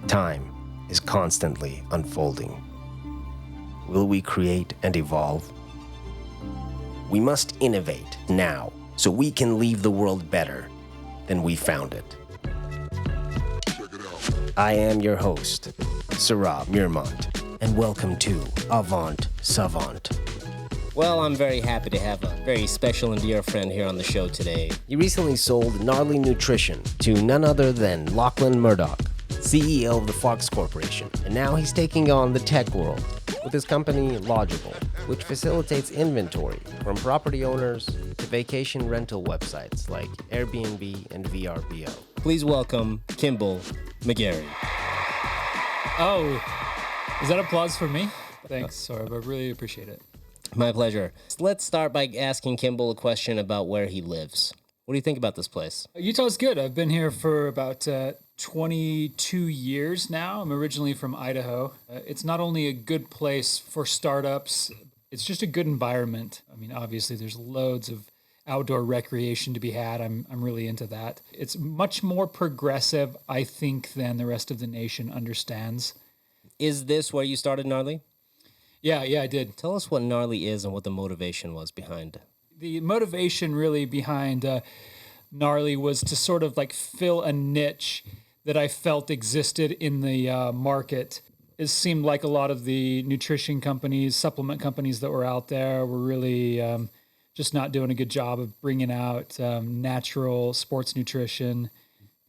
Time is constantly unfolding. Will we create and evolve? We must innovate now so we can leave the world better than we found it. I am your host, Sohrab Mirmont, and welcome to AVANT SAVANT. Well, I'm very happy to have a very special and dear friend here on the show today. He recently sold Gnarly Nutrition to none other than Lachlan Murdoch, CEO of the FOX Corp, and now he's taking on the tech world with his company Logical, which facilitates inventory from property owners to vacation rental websites like Airbnb and VRBO. Please welcome Kimball McGary. Oh, is that applause for me? Thanks, Sohrab. I really appreciate it. My pleasure. Let's start by asking Kimball a question about where he lives. What do you think about this place? Utah's good. I've been here for about 22 years now. I'm originally from Idaho. It's not only a good place for startups, it's just a good environment. I mean, obviously, there's loads of outdoor recreation to be had. I'm really into that. It's much more progressive, I think, than the rest of the nation understands. Is this where you started Gnarly? Yeah, I did. Tell us what Gnarly is and what the motivation was behind it. The motivation really behind Gnarly was to sort of like fill a niche that I felt existed in the market. It seemed like a lot of the nutrition companies, supplement companies that were out there were really just not doing a good job of bringing out natural sports nutrition.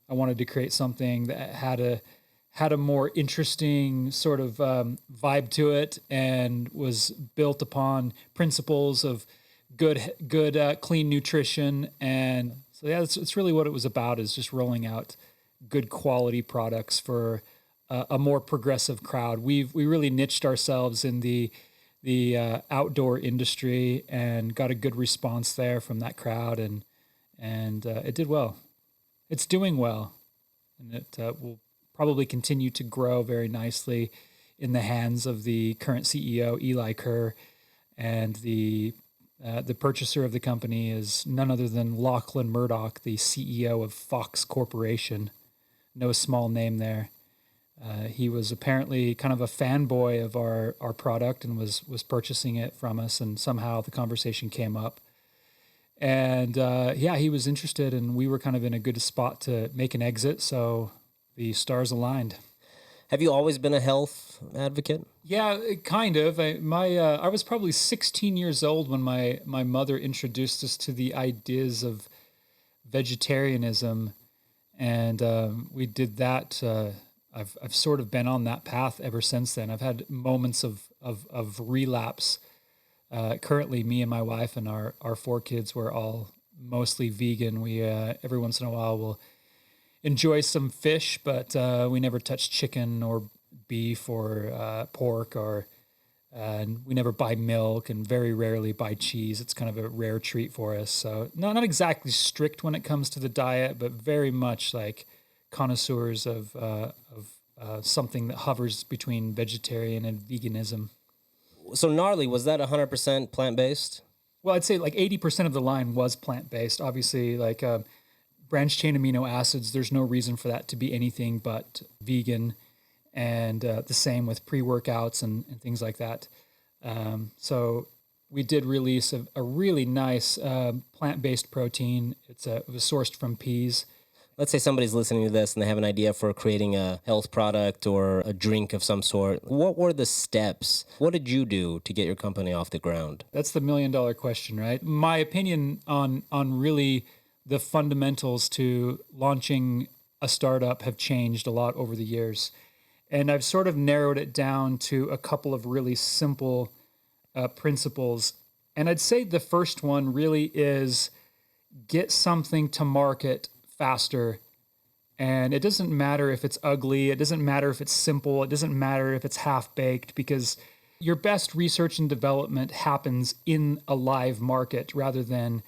I wanted to create something that had a more interesting sort of vibe to it and was built upon principles of good, clean nutrition. And so, yeah, it's really what it was about, is just rolling out good quality products for a more progressive crowd. We really niched ourselves in the outdoor industry and got a good response there from that crowd. And it did well. It's doing well. And it will probably continue to grow very nicely in the hands of the current CEO, Eli Kerr, and the purchaser of the company is none other than Lachlan Murdoch, the CEO of FOX Corporation. No small name there. He was apparently kind of a fanboy of our product and was purchasing it from us, and somehow the conversation came up. And he was interested, and we were kind of in a good spot to make an exit, so the stars aligned. Have you always been a health advocate? Yeah, kind of. I was probably 16 years old when my mother introduced us to the ideas of vegetarianism, and we did that. I've sort of been on that path ever since then. I've had moments of relapse. Currently, me and my wife and our 4 kids were all mostly vegan. We every once in a while will enjoy some fish, but we never touch chicken or beef or pork, and we never buy milk and very rarely buy cheese. It's kind of a rare treat for us. So not exactly strict when it comes to the diet, but very much like connoisseurs of something that hovers between vegetarian and veganism. So Gnarly, was that 100% plant-based? Well, I'd say like 80% of the line was plant-based. Obviously, like branched chain amino acids, there's no reason for that to be anything but vegan, and the same with pre-workouts and things like that. So we did release a really nice plant-based protein. It was sourced from peas. Let's say somebody's listening to this and they have an idea for creating a health product or a drink of some sort. What were the steps? What did you do to get your company off the ground? That's the $1 million question, right? My opinion on really the fundamentals to launching a startup have changed a lot over the years. And I've sort of narrowed it down to a couple of really simple principles. And I'd say the first one really is get something to market faster. And it doesn't matter if it's ugly. It doesn't matter if it's simple. It doesn't matter if it's half-baked, because your best research and development happens in a live market rather than,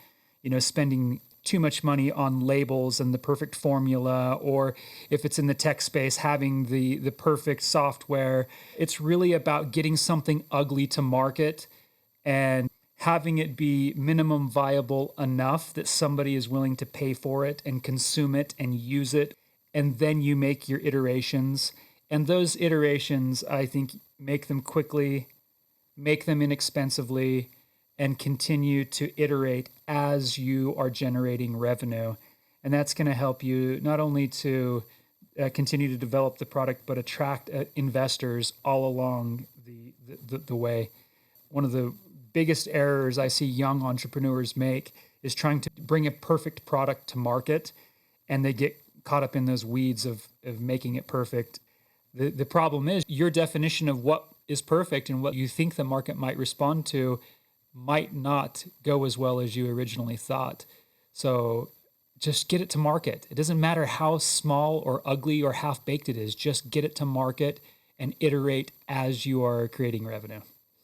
spending too much money on labels and the perfect formula, or if it's in the tech space, having the perfect software. It's really about getting something ugly to market and having it be minimum viable enough that somebody is willing to pay for it and consume it and use it. And then you make your iterations And those iterations, I think, make them quickly, make them inexpensively, and continue to iterate as you are generating revenue. And that's going to help you not only to continue to develop the product, but attract investors all along the way. One of the biggest errors I see young entrepreneurs make is trying to bring a perfect product to market, and they get caught up in those weeds of making it perfect. The problem is your definition of what is perfect and what you think the market might respond to might not go as well as you originally thought. So just get it to market. It doesn't matter how small or ugly or half-baked it is. Just get it to market and iterate as you are creating revenue.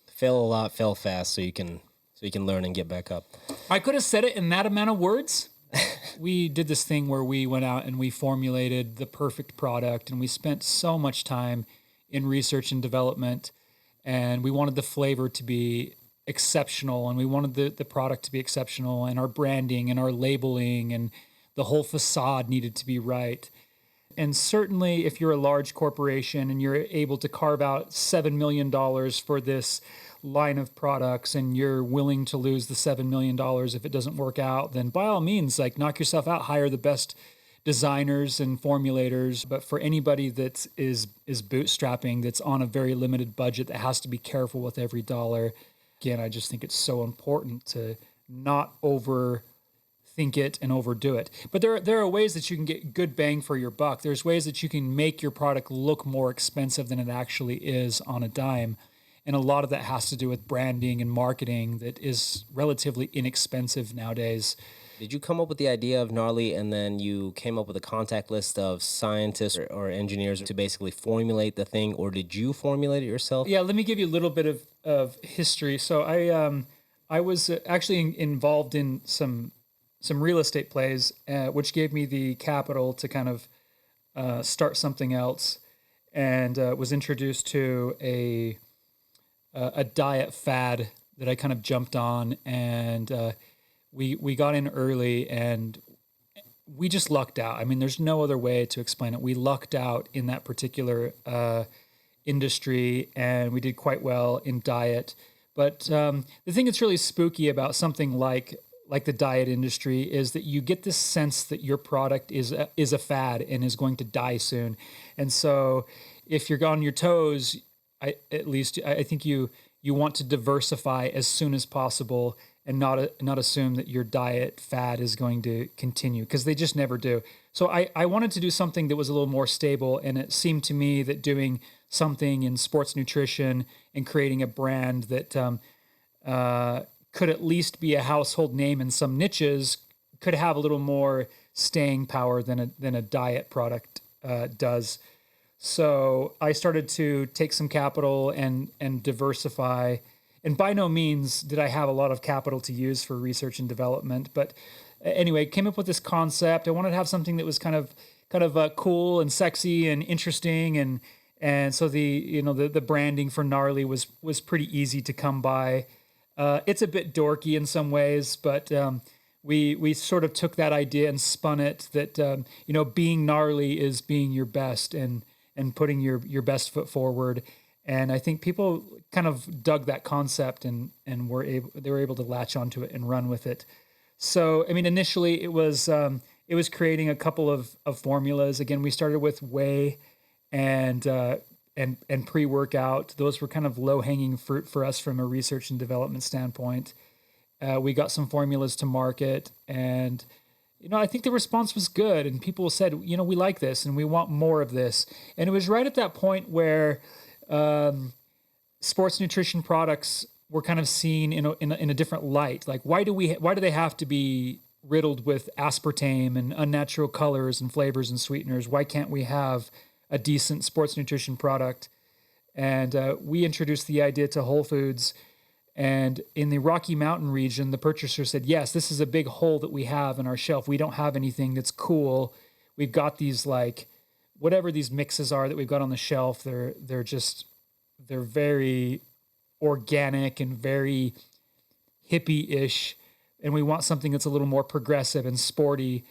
Fail a lot, fail fast, so you can learn and get back up. I could have said it in that amount of words. We did this thing where we went out and we formulated the perfect product, and we spent so much time in research and development, and we wanted the flavor to be exceptional, and we wanted the product to be exceptional, and our branding and our labeling and the whole facade needed to be right. And certainly if you're a large corporation and you're able to carve out $7 million for this line of products, and you're willing to lose the $7 million if it doesn't work out, then by all means, like, knock yourself out, hire the best designers and formulators. But for anybody that is bootstrapping, that's on a very limited budget, that has to be careful with every dollar, again, I just think it's so important to not overthink it and overdo it. But there are ways that you can get good bang for your buck. There's ways that you can make your product look more expensive than it actually is on a dime. And a lot of that has to do with branding and marketing that is relatively inexpensive nowadays. Did you come up with the idea of Gnarly, and then you came up with a contact list of scientists or engineers to basically formulate the thing, or did you formulate it yourself? Yeah, let me give you a little bit of history. So I was actually involved in some real estate plays, which gave me the capital to kind of start something else, and was introduced to a diet fad that I kind of jumped on, and we got in early, and we just lucked out. I mean, there's no other way to explain it. We lucked out in that particular industry, and we did quite well in diet. But the thing that's really spooky about something like the diet industry is that you get this sense that your product is a fad and is going to die soon. And so if you're on your toes, I think you want to diversify as soon as possible, and not assume that your diet fad is going to continue, because they just never do. So I wanted to do something that was a little more stable, and it seemed to me that doing something in sports nutrition and creating a brand that could at least be a household name in some niches could have a little more staying power than a diet product does. So I started to take some capital and diversify. And by no means did I have a lot of capital to use for research and development. But anyway, came up with this concept. I wanted to have something that was kind of cool and sexy and interesting. And so the branding for Gnarly was pretty easy to come by. It's a bit dorky in some ways, but we sort of took that idea and spun it that, being gnarly is being your best and putting your best foot forward. And I think people kind of dug that concept and they were able to latch onto it and run with it. So, I mean, initially it was creating a couple of formulas. Again, we started with whey and pre-workout. Those were kind of low-hanging fruit for us from a research and development standpoint. We got some formulas to market, and I think the response was good, and people said, we like this and we want more of this. And it was right at that point where sports nutrition products were kind of seen in a different light. Like, why do they have to be riddled with aspartame and unnatural colors and flavors and sweeteners? Why can't we have a decent sports nutrition product? And we introduced the idea to Whole Foods. And in the Rocky Mountain region, the purchaser said, yes, this is a big hole that we have in our shelf. We don't have anything that's cool. We've got these, like, whatever these mixes are that we've got on the shelf. They're very organic and very hippie-ish. And we want something that's a little more progressive and sporty.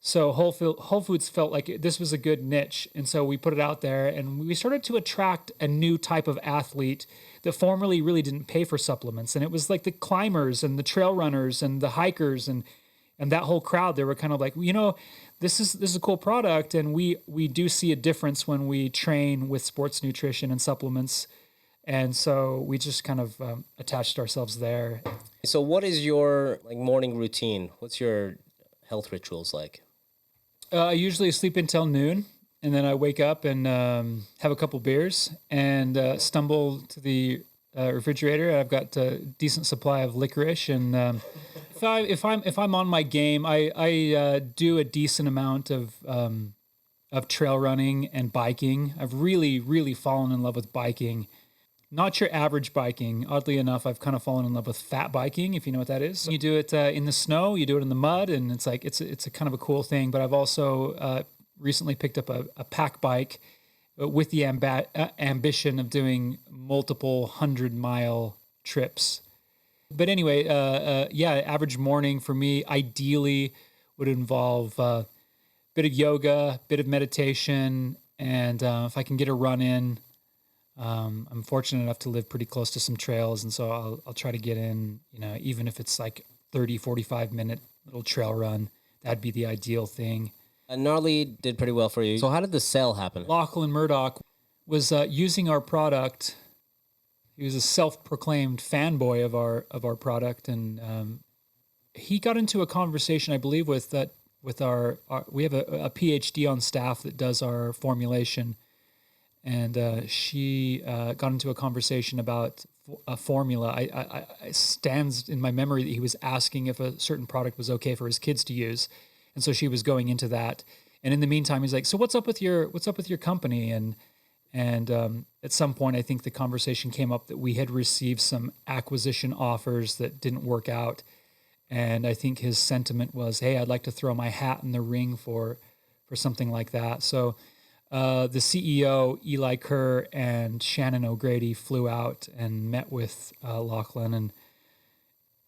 So Whole Foods felt like this was a good niche. And so we put it out there, and we started to attract a new type of athlete that formerly really didn't pay for supplements. And it was like the climbers and the trail runners and the hikers and that whole crowd. They were kind of like, this is a cool product. And we do see a difference when we train with sports nutrition and supplements. And so we just kind of attached ourselves there. So what is your morning routine? What's your health rituals like? I usually sleep until noon, and then I wake up and have a couple beers and stumble to the refrigerator. I've got a decent supply of licorice, and if I'm on my game, I do a decent amount of trail running and biking. I've really fallen in love with biking. Not your average biking. Oddly enough, I've kind of fallen in love with fat biking, if you know what that is. You do it in the snow, you do it in the mud, and it's a kind of a cool thing. But I've also recently picked up a pack bike with the ambition of doing multiple 100-mile trips. But anyway, average morning for me ideally would involve a bit of yoga, bit of meditation, and if I can get a run in. I'm fortunate enough to live pretty close to some trails, and so I'll try to get in, even if it's like 30, 45 minute little trail run. That'd be the ideal thing. Gnarly did pretty well for you. So how did the sale happen? Lachlan Murdoch was using our product. He was a self-proclaimed fanboy of our product, and he got into a conversation, I believe, with our we have a PhD on staff that does our formulation. And she got into a conversation about a formula. I stands in my memory that he was asking if a certain product was okay for his kids to use, and so she was going into that. And in the meantime, he's like, "So what's up with your company?" And at some point, I think the conversation came up that we had received some acquisition offers that didn't work out, and I think his sentiment was, "Hey, I'd like to throw my hat in the ring for something like that." So. The CEO, Eli Kerr, and Shannon O'Grady flew out and met with Lachlan,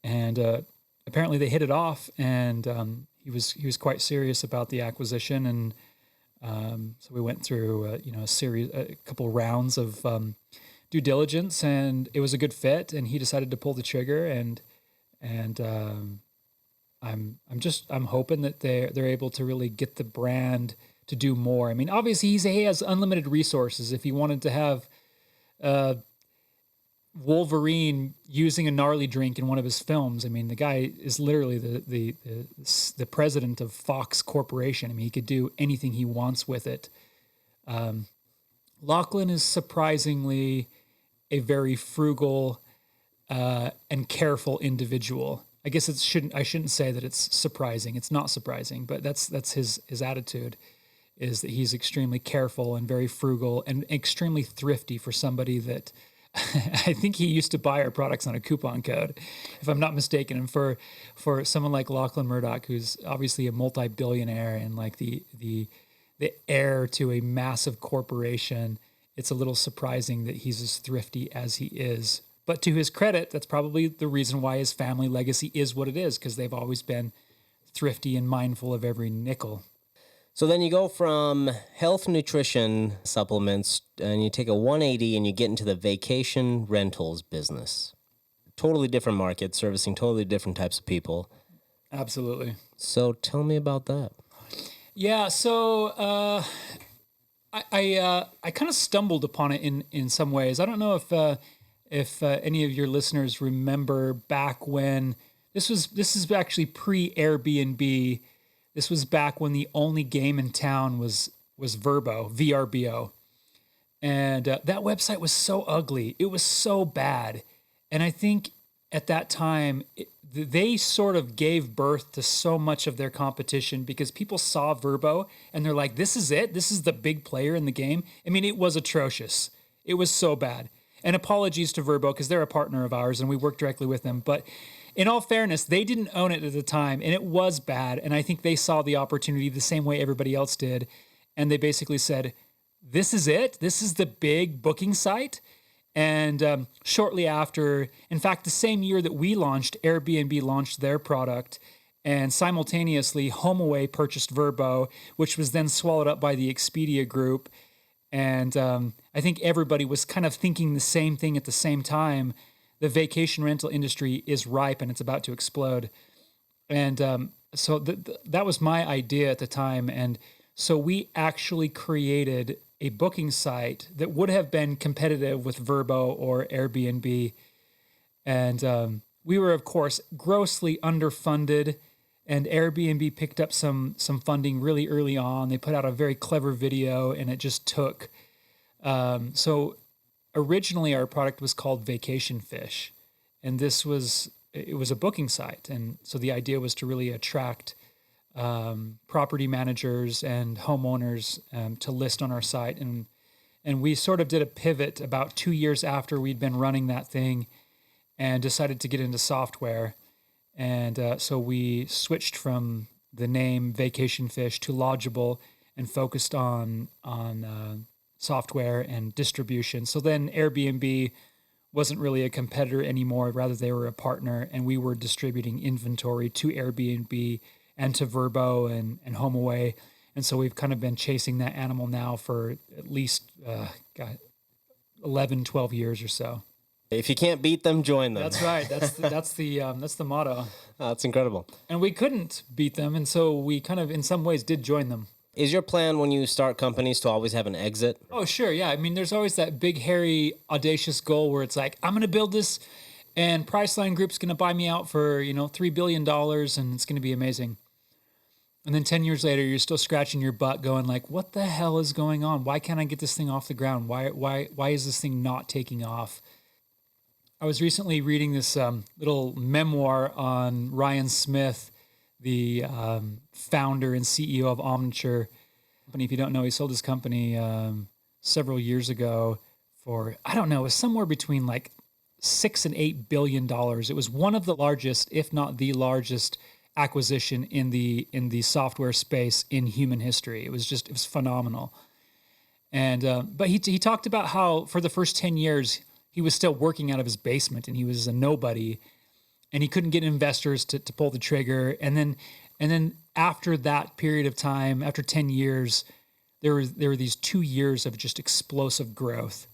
and apparently they hit it off, and he was quite serious about the acquisition, and so we went through a couple rounds of due diligence, and it was a good fit, and he decided to pull the trigger, and I'm hoping that they're able to really get the brand to do more. I mean, obviously he has unlimited resources. If he wanted to have Wolverine using a gnarly drink in one of his films, I mean, the guy is literally the president of Fox Corporation. I mean, he could do anything he wants with it. Lachlan is surprisingly a very frugal and careful individual. I guess I shouldn't say that it's surprising. It's not surprising, but that's his attitude. Is that he's extremely careful and very frugal and extremely thrifty for somebody that I think he used to buy our products on a coupon code, if I'm not mistaken. And for someone like Lachlan Murdoch, who's obviously a multi-billionaire and like the heir to a massive corporation, it's a little surprising that he's as thrifty as he is. But to his credit, that's probably the reason why his family legacy is what it is, because they've always been thrifty and mindful of every nickel. So then you go from health nutrition supplements and you take a 180 and you get into the vacation rentals business. Totally different market, servicing totally different types of people. Absolutely. So tell me about that. Yeah, so I kind of stumbled upon it in some ways. I don't know if any of your listeners remember back when this is actually pre-Airbnb. This was back when the only game in town was Vrbo, VRBO. And that website was so ugly. It was so bad. And I think at that time, they sort of gave birth to so much of their competition because people saw Vrbo and they're like, this is it? This is the big player in the game? I mean, it was atrocious. It was so bad. And apologies to Vrbo because they're a partner of ours and we work directly with them. But in all fairness, they didn't own it at the time, and it was bad. And I think they saw the opportunity the same way everybody else did. And they basically said, this is it. This is the big booking site. And shortly after, in fact, the same year that we launched, Airbnb launched their product. And simultaneously, HomeAway purchased Vrbo, which was then swallowed up by the Expedia group. And I think everybody was kind of thinking the same thing at the same time. The vacation rental industry is ripe and it's about to explode. And so that was my idea at the time. And so we actually created a booking site that would have been competitive with Vrbo or Airbnb. And we were, of course, grossly underfunded. And Airbnb picked up some funding really early on. They put out a very clever video, and it just took. So originally, our product was called Vacation Fish, and it was a booking site. And so the idea was to really attract property managers and homeowners to list on our site. And we sort of did a pivot about 2 years after we'd been running that thing, and decided to get into software. And so we switched from the name Vacation Fish to Lodgeable and focused on software and distribution. So then Airbnb wasn't really a competitor anymore. Rather, they were a partner, and we were distributing inventory to Airbnb and to Vrbo and HomeAway. And so we've kind of been chasing that animal now for at least 11, 12 years or so. If you can't beat them, join them. That's right. That's the motto. That's incredible. And we couldn't beat them, and so we kind of, in some ways, did join them. Is your plan when you start companies to always have an exit? Oh, sure, yeah. I mean, there's always that big, hairy, audacious goal where it's like, I'm going to build this, and Priceline Group's going to buy me out for $3 billion, and it's going to be amazing. And then 10 years later, you're still scratching your butt, going like, what the hell is going on? Why can't I get this thing off the ground? Why is this thing not taking off? I was recently reading this little memoir on Ryan Smith, the founder and CEO of Omniture. If you don't know, he sold his company several years ago for, I don't know, it was somewhere between like $6 and $8 billion. It was one of the largest, if not the largest, acquisition in the software space in human history. It was phenomenal. And but he talked about how for the first 10 years, he was still working out of his basement and he was a nobody and he couldn't get investors to pull the trigger. And then after that period of time, after 10 years, there were these 2 years of just explosive growth.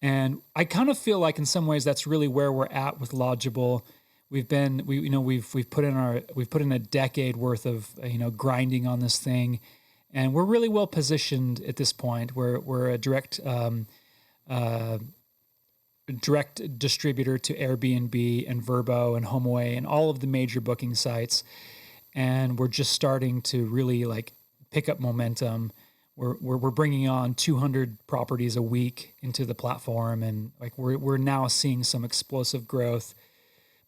And I kind of feel like in some ways that's really where we're at with Lodgeable. We've put in a decade worth of grinding on this thing, and we're really well positioned at this point. We're a direct distributor to Airbnb and Vrbo and HomeAway and all of the major booking sites. And we're just starting to really like pick up momentum. We're bringing on 200 properties a week into the platform. And like, we're now seeing some explosive growth,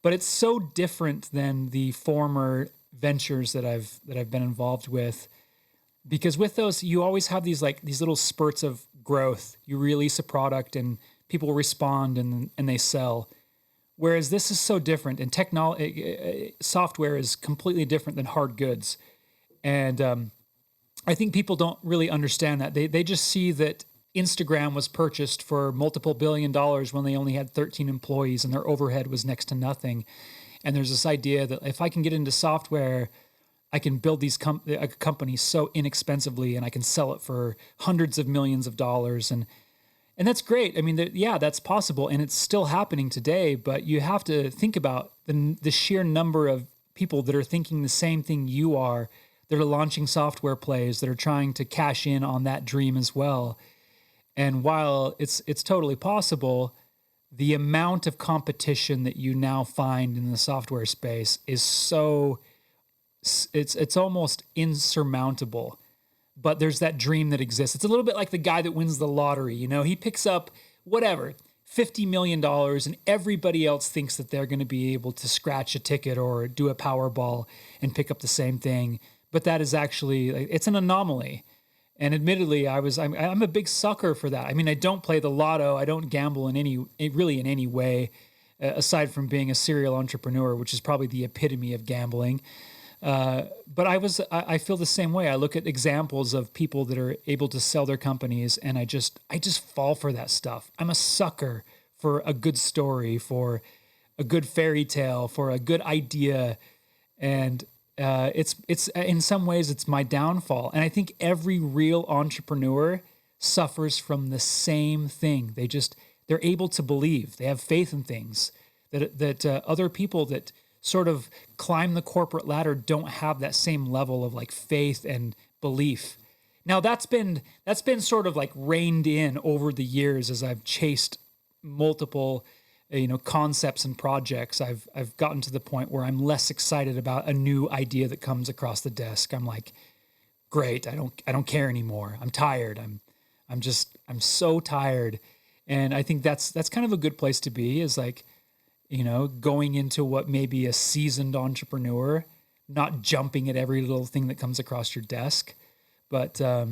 but it's so different than the former ventures that I've been involved with, because with those, you always have these little spurts of growth. You release a product and people respond and they sell. Whereas this is so different, and software is completely different than hard goods. And I think people don't really understand that. They just see that Instagram was purchased for multiple $1 billion when they only had 13 employees and their overhead was next to nothing. And there's this idea that if I can get into software, I can build these companies so inexpensively and I can sell it for hundreds of millions of dollars. And that's great. I mean, that's possible, and it's still happening today, but you have to think about the sheer number of people that are thinking the same thing you are, that are launching software plays, that are trying to cash in on that dream as well. And while it's totally possible, the amount of competition that you now find in the software space is it's almost insurmountable. But there's that dream that exists. It's a little bit like the guy that wins the lottery. He picks up whatever, $50 million, and everybody else thinks that they're going to be able to scratch a ticket or do a Powerball and pick up the same thing. But that is actually, it's an anomaly. And admittedly, I'm a big sucker for that. I mean, I don't play the lotto. I don't gamble in any way, aside from being a serial entrepreneur, which is probably the epitome of gambling. But I feel the same way. I look at examples of people that are able to sell their companies, and I just fall for that stuff. I'm a sucker for a good story, for a good fairy tale, for a good idea. And it's in some ways it's my downfall. And I think every real entrepreneur suffers from the same thing. They're able to believe. They have faith in things that other people that sort of climb the corporate ladder don't have that same level of like faith and belief. Now that's been sort of like reined in over the years as I've chased multiple concepts and projects. I've gotten to the point where I'm less excited about a new idea that comes across the desk. I'm like, great, I don't care anymore. I'm tired. I'm so tired. And I think that's kind of a good place to be, is like, going into what may be a seasoned entrepreneur, not jumping at every little thing that comes across your desk. But I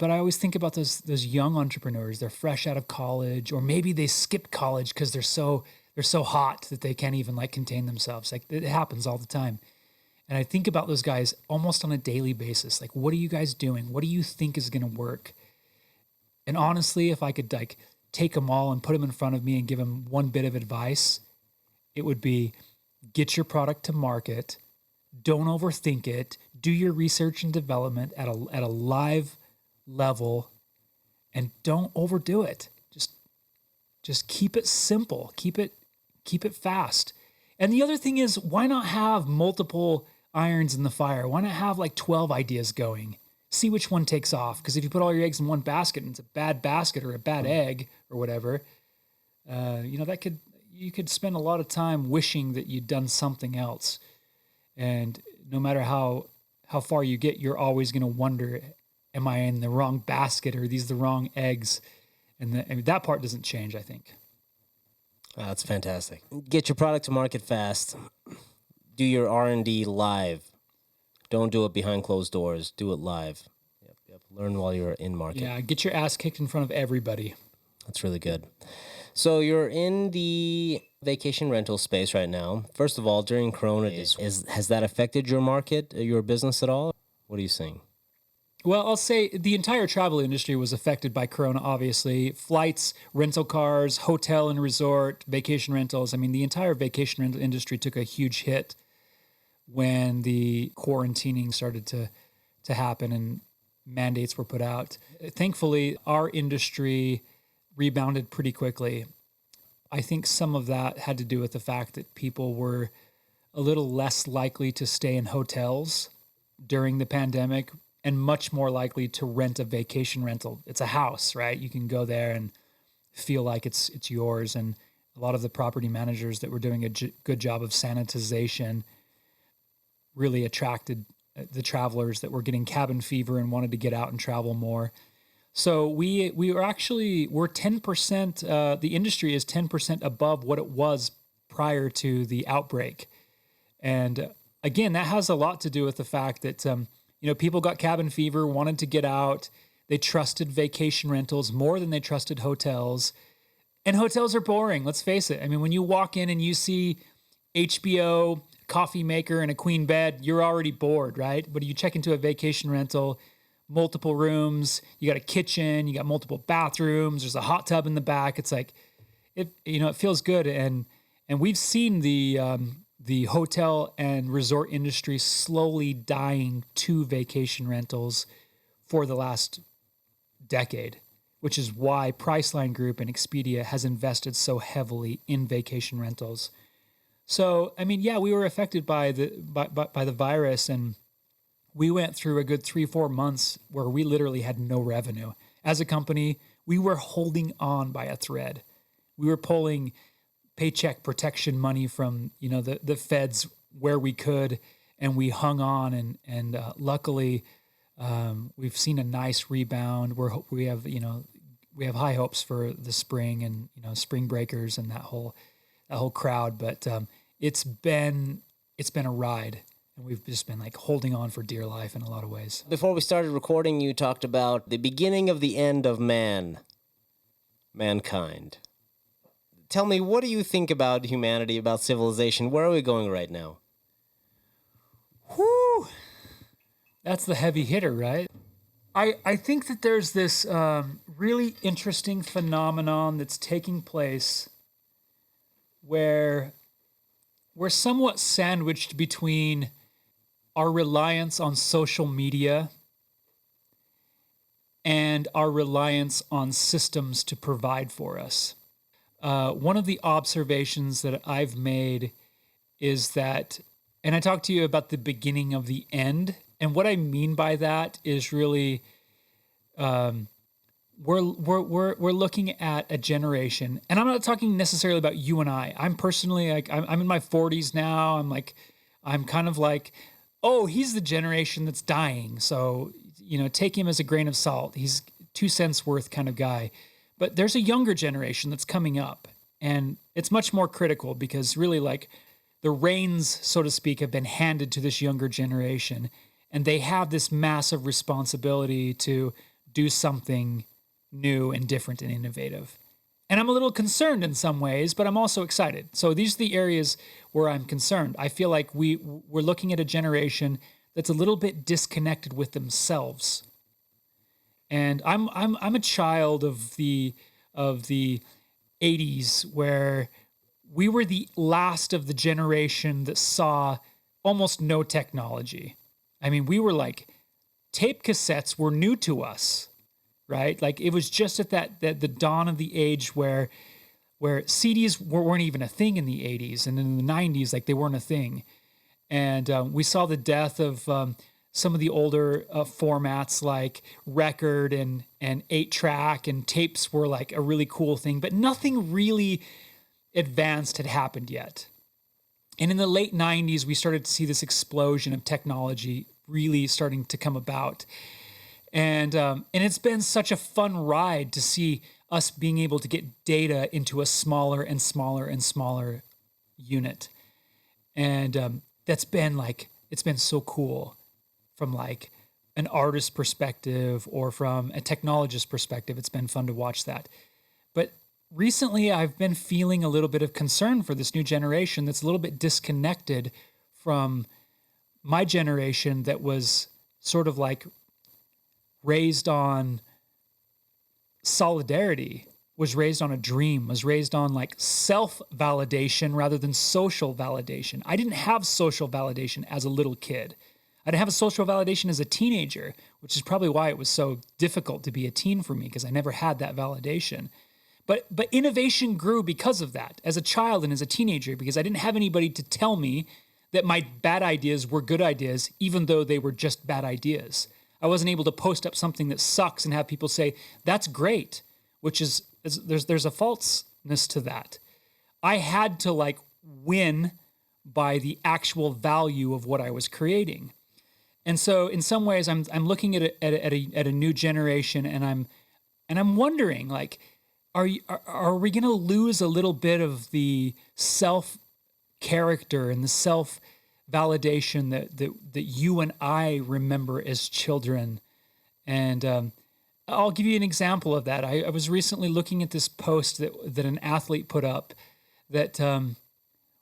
always think about those young entrepreneurs. They're fresh out of college, or maybe they skipped college because they're so hot that they can't even like contain themselves. Like, it happens all the time. And I think about those guys almost on a daily basis. Like, what are you guys doing? What do you think is going to work? And honestly, if I could like take them all and put them in front of me and give them one bit of advice, it would be, get your product to market. Don't overthink it. Do your research and development at a live level, and don't overdo it. Just keep it simple. Keep it fast. And the other thing is, why not have multiple irons in the fire? Why not have like 12 ideas going? See which one takes off. Because if you put all your eggs in one basket and it's a bad basket or a bad egg or whatever, you could spend a lot of time wishing that you'd done something else. And no matter how far you get, you're always going to wonder, am I in the wrong basket, or are these the wrong eggs? And that part doesn't change, I think. That's fantastic. Get your product to market fast. Do your R&D live. Don't do it behind closed doors. Do it live. Yep. Learn while you're in market. Yeah, get your ass kicked in front of everybody. That's really good. So you're in the vacation rental space right now. First of all, during Corona, has that affected your market, your business at all? What are you seeing? Well, I'll say the entire travel industry was affected by Corona, obviously. Flights, rental cars, hotel and resort, vacation rentals. I mean, the entire vacation rental industry took a huge hit when the quarantining started to happen and mandates were put out. Thankfully, our industry rebounded pretty quickly. I think some of that had to do with the fact that people were a little less likely to stay in hotels during the pandemic and much more likely to rent a vacation rental. It's a house, right? You can go there and feel like it's yours. And a lot of the property managers that were doing a good job of sanitization really attracted the travelers that were getting cabin fever and wanted to get out and travel more. So we're 10%, the industry is 10% above what it was prior to the outbreak. And again, that has a lot to do with the fact that, people got cabin fever, wanted to get out. They trusted vacation rentals more than they trusted hotels. And hotels are boring, let's face it. I mean, when you walk in and you see HBO, coffee maker, and a queen bed, you're already bored, right? But you check into a vacation rental, multiple rooms, you got a kitchen, you got multiple bathrooms, there's a hot tub in the back. It's like, it feels good. And we've seen the hotel and resort industry slowly dying to vacation rentals for the last decade, which is why Priceline Group and Expedia has invested so heavily in vacation rentals. So, I mean, yeah, we were affected by the virus, and we went through a good 3-4 months where we literally had no revenue. As a company, we were holding on by a thread. We were pulling paycheck protection money from, the feds where we could, and we hung on, and luckily we've seen a nice rebound. We have high hopes for the spring and, spring breakers and that whole crowd, but it's been a ride. And we've just been like holding on for dear life in a lot of ways. Before we started recording, you talked about the beginning of the end of mankind. Tell me, what do you think about humanity, about civilization? Where are we going right now? Whew. That's the heavy hitter, right? I think that there's this really interesting phenomenon that's taking place where we're somewhat sandwiched between our reliance on social media and our reliance on systems to provide for us. One of the observations that I've made is that, and I talked to you about the beginning of the end, and what I mean by that is really, we're looking at a generation, and I'm not talking necessarily about you and I. I'm personally like, I'm in my 40s now. I'm kind of like, oh, he's the generation that's dying, so take him as a grain of salt. He's 2 cents worth kind of guy. But there's a younger generation that's coming up, and it's much more critical because really, like, the reins, so to speak, have been handed to this younger generation, and they have this massive responsibility to do something new and different and innovative. And I'm a little concerned in some ways, but I'm also excited. So these are the areas where I'm concerned. I feel like we're looking at a generation that's a little bit disconnected with themselves. And I'm a child of the 80s, where we were the last of the generation that saw almost no technology. I mean, we were like, tape cassettes were new to us, right? Like, it was just at the dawn of the age where CDs weren't even a thing in the 80s, and in the 90s, like, they weren't a thing. And we saw the death of some of the older formats like record and 8-track, and tapes were like a really cool thing, but nothing really advanced had happened yet. And in the late 90s, we started to see this explosion of technology really starting to come about. And it's been such a fun ride to see us being able to get data into a smaller and smaller and smaller unit. And that's been like, it's been so cool from like an artist perspective or from a technologist perspective. It's been fun to watch that. But recently I've been feeling a little bit of concern for this new generation that's a little bit disconnected from my generation that was sort of like raised on solidarity, was raised on a dream, was raised on like self-validation rather than social validation. I didn't have social validation as a little kid. I didn't have a social validation as a teenager, which is probably why it was so difficult to be a teen for me, because I never had that validation. But innovation grew because of that as a child and as a teenager, because I didn't have anybody to tell me that my bad ideas were good ideas, even though they were just bad ideas. I wasn't able to post up something that sucks and have people say, that's great, which is there's a falseness to that. I had to like win by the actual value of what I was creating. And so in some ways I'm looking at a new generation, and I'm wondering, like, are we going to lose a little bit of the self character and the self validation that you and I remember as children? And I'll give you an example of that. I was recently looking at this post that an athlete put up that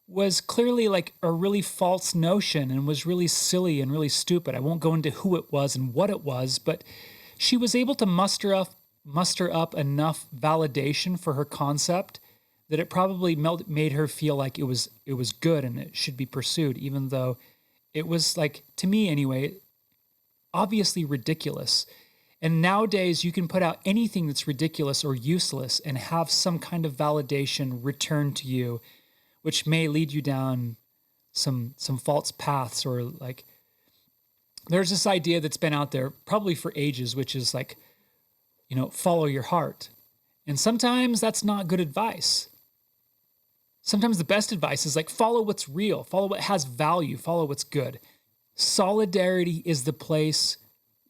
was clearly like a really false notion and was really silly and really stupid. I won't go into who it was and what it was, but she was able to muster up enough validation for her concept that it probably made her feel like it was good and it should be pursued, even though it was, like, to me anyway, obviously ridiculous. And nowadays you can put out anything that's ridiculous or useless and have some kind of validation returned to you, which may lead you down some false paths. Or like, there's this idea that's been out there probably for ages, which is like, follow your heart. And sometimes that's not good advice. Sometimes the best advice is like, follow what's real, follow what has value, follow what's good. Solidarity is the place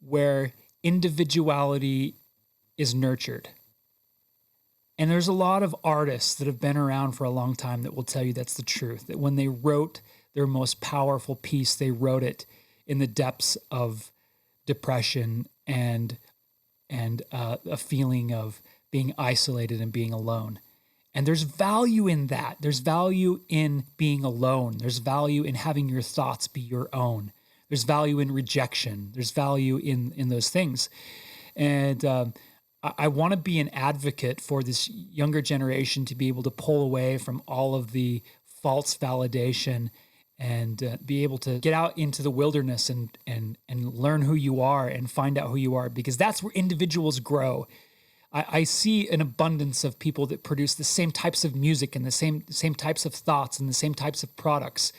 where individuality is nurtured. And there's a lot of artists that have been around for a long time that will tell you that's the truth, that when they wrote their most powerful piece, they wrote it in the depths of depression and a feeling of being isolated and being alone. And there's value in that. There's value in being alone. There's value in having your thoughts be your own. There's value in rejection. There's value in those things. And I want to be an advocate for this younger generation to be able to pull away from all of the false validation and be able to get out into the wilderness and learn who you are and find out who you are, because that's where individuals grow. I see an abundance of people that produce the same types of music and the same types of thoughts and the same types of products,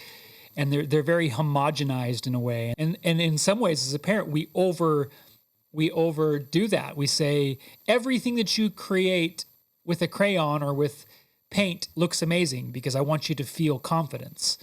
and they're very homogenized in a way. And in some ways, as a parent, we overdo that. We say everything that you create with a crayon or with paint looks amazing because I want you to feel confidence.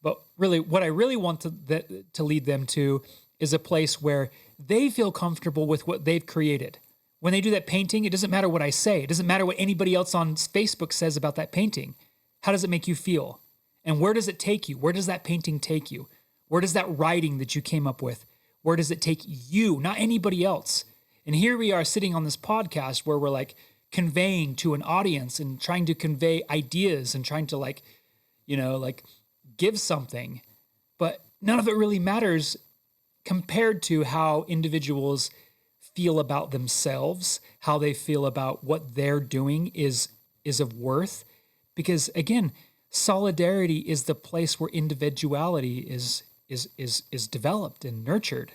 But really, what I really want to lead them to is a place where they feel comfortable with what they've created. When they do that painting, it doesn't matter what I say. It doesn't matter what anybody else on Facebook says about that painting. How does it make you feel? And where does it take you? Where does that painting take you? Where does that writing that you came up with, where does it take you, not anybody else? And here we are sitting on this podcast where we're like conveying to an audience and trying to convey ideas and trying to give something. But none of it really matters compared to how individuals feel about themselves, how they feel about what they're doing is of worth. Because again, solidarity is the place where individuality is developed and nurtured.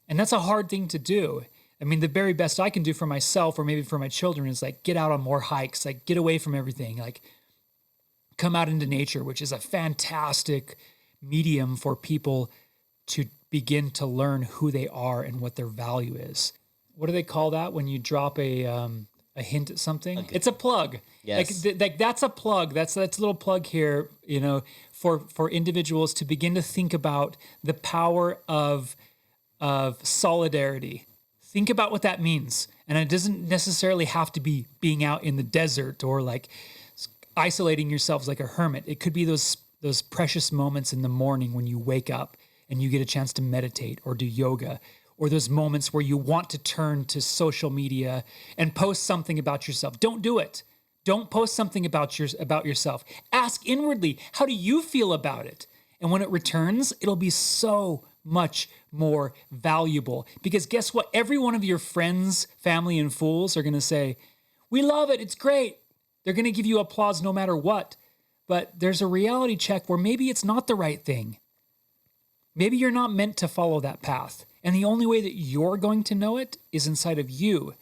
And that's a hard thing to do. I mean, the very best I can do for myself or maybe for my children is like get out on more hikes, like get away from everything, like come out into nature, which is a fantastic medium for people to begin to learn who they are and what their value is. What do they call that when you drop a hint at something? Okay. It's a plug. Yes. Like that's a plug. That's a little plug here, for individuals to begin to think about the power of solidarity. Think about what that means. And it doesn't necessarily have to be being out in the desert or like isolating yourselves like a hermit. It could be those precious moments in the morning when you wake up and you get a chance to meditate or do yoga, or those moments where you want to turn to social media and post something about yourself. Don't do it. Don't post something about yourself. Ask inwardly, how do you feel about it? And when it returns, it'll be so much more valuable. Because guess what? Every one of your friends, family, and fools are going to say, we love it. It's great. They're going to give you applause no matter what. But there's a reality check where maybe it's not the right thing. Maybe you're not meant to follow that path. And the only way that you're going to know it is inside of you.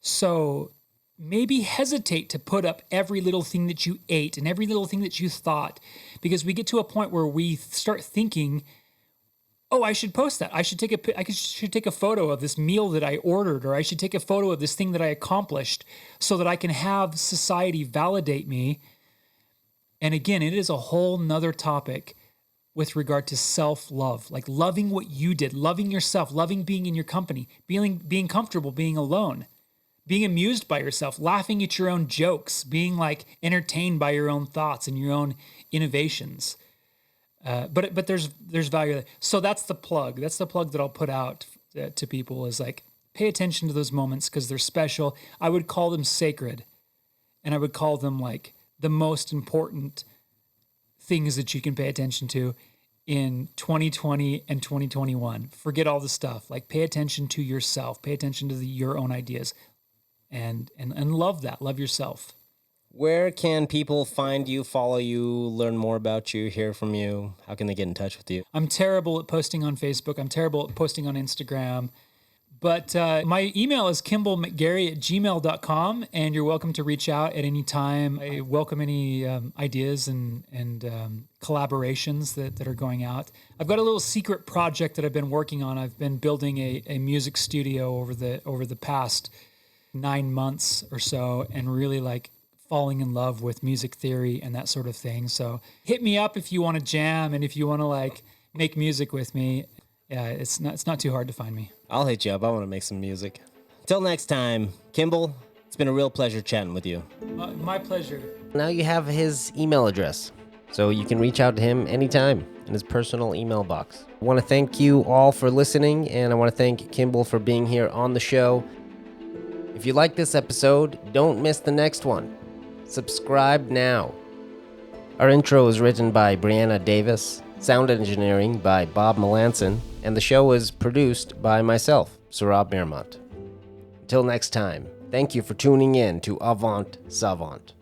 So maybe hesitate to put up every little thing that you ate and every little thing that you thought, because we get to a point where we start thinking, oh, I should post that. I should take a photo of this meal that I ordered, or I should take a photo of this thing that I accomplished so that I can have society validate me. And again, it is a whole nother topic with regard to self-love, like loving what you did, loving yourself, loving being in your company, being comfortable being alone, being amused by yourself, laughing at your own jokes, being like entertained by your own thoughts and your own innovations. But there's value there. So that's the plug. That's the plug that I'll put out to people is like, pay attention to those moments because they're special. I would call them sacred, and I would call them like the most important things that you can pay attention to in 2020 and 2021. Forget all the stuff. Like pay attention to yourself. Pay attention to your own ideas, and love that. Love yourself. Where can people find you, follow you, learn more about you, hear from you? How can they get in touch with you? I'm terrible at posting on Facebook. I'm terrible at posting on Instagram. But my email is kimballmcgary@gmail.com, and you're welcome to reach out at any time. I welcome any ideas and collaborations that are going out. I've got a little secret project that I've been working on. I've been building a music studio over the past 9 months or so, and really like falling in love with music theory and that sort of thing. So hit me up if you want to jam and if you want to like make music with me. Yeah, it's not too hard to find me. I'll hit you up. I want to make some music. Until next time, Kimball, it's been a real pleasure chatting with you. My pleasure. Now you have his email address, so you can reach out to him anytime in his personal email box. I want to thank you all for listening, and I want to thank Kimball for being here on the show. If you like this episode, don't miss the next one. Subscribe now. Our intro is written by Brianna Davis, sound engineering by Bob Melanson, and the show is produced by myself, Sohrab Mirmont. Until next time, thank you for tuning in to AVANT SAVANT.